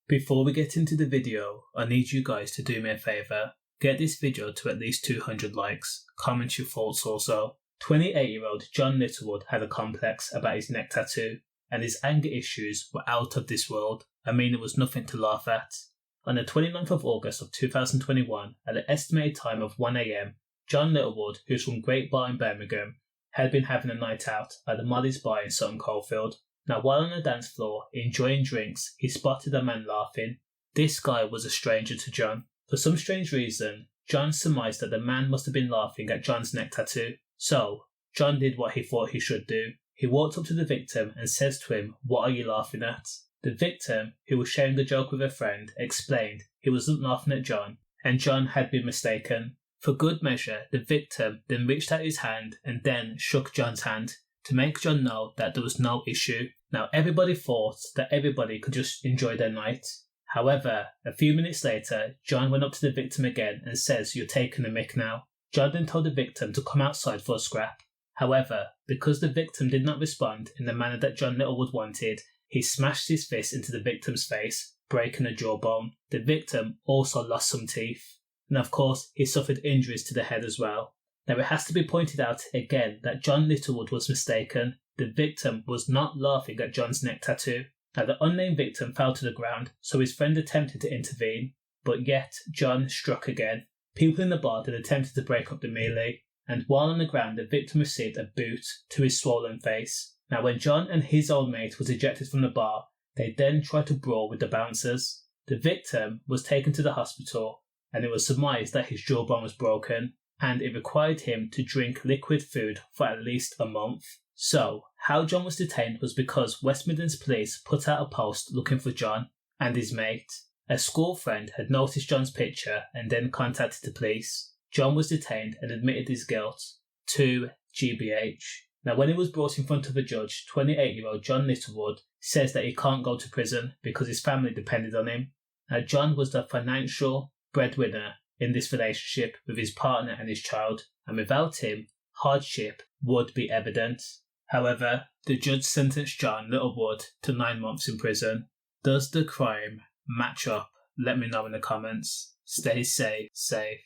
Before we get into the video, I need you guys to do me a favour. Get this video to at least 200 likes. Comment your thoughts also. 28-year-old John Littlewood had a complex about his neck tattoo, and his anger issues were out of this world. I mean, it was nothing to laugh at. On the 29th of August of 2021, at the estimated time of 1 AM, John Littlewood, who's from Great Bar in Birmingham, had been having a night out at the Molloy's bar in Sutton Coldfield. Now, while on the dance floor, enjoying drinks, he spotted a man laughing. This guy was a stranger to John. For some strange reason, John surmised that the man must have been laughing at John's neck tattoo. So, John did what he thought he should do. He walked up to the victim and says to him, "What are you laughing at?" The victim, who was sharing a joke with a friend, explained he wasn't laughing at John, and John had been mistaken. For good measure, the victim then reached out his hand and then shook John's hand to make John know that there was no issue. Now, everybody thought that everybody could just enjoy their night. However, a few minutes later, John went up to the victim again and says, "You're taking the mick now." John then told the victim to come outside for a scrap. However, because the victim did not respond in the manner that John Littlewood wanted, he smashed his fist into the victim's face, breaking a jawbone. The victim also lost some teeth. And of course, he suffered injuries to the head as well. Now, it has to be pointed out again that John Littlewood was mistaken. The victim was not laughing at John's neck tattoo. Now, the unnamed victim fell to the ground, so his friend attempted to intervene, but yet John struck again. People in the bar then attempted to break up the melee, and while on the ground, the victim received a boot to his swollen face. Now, when John and his old mate was ejected from the bar, they then tried to brawl with the bouncers. The victim was taken to the hospital, and it was surmised that his jawbone was broken, and it required him to drink liquid food for at least a month. So, how John was detained was because West Midlands Police put out a post looking for John and his mate. A school friend had noticed John's picture and then contacted the police. John was detained and admitted his guilt to GBH. Now, when he was brought in front of a judge, 28-year-old John Littlewood says that he can't go to prison because his family depended on him. Now, John was the financial breadwinner in this relationship with his partner and his child, and without him, hardship would be evident. However, the judge sentenced John Littlewood to 9 months in prison. Does the crime match up? Let me know in the comments. Stay safe.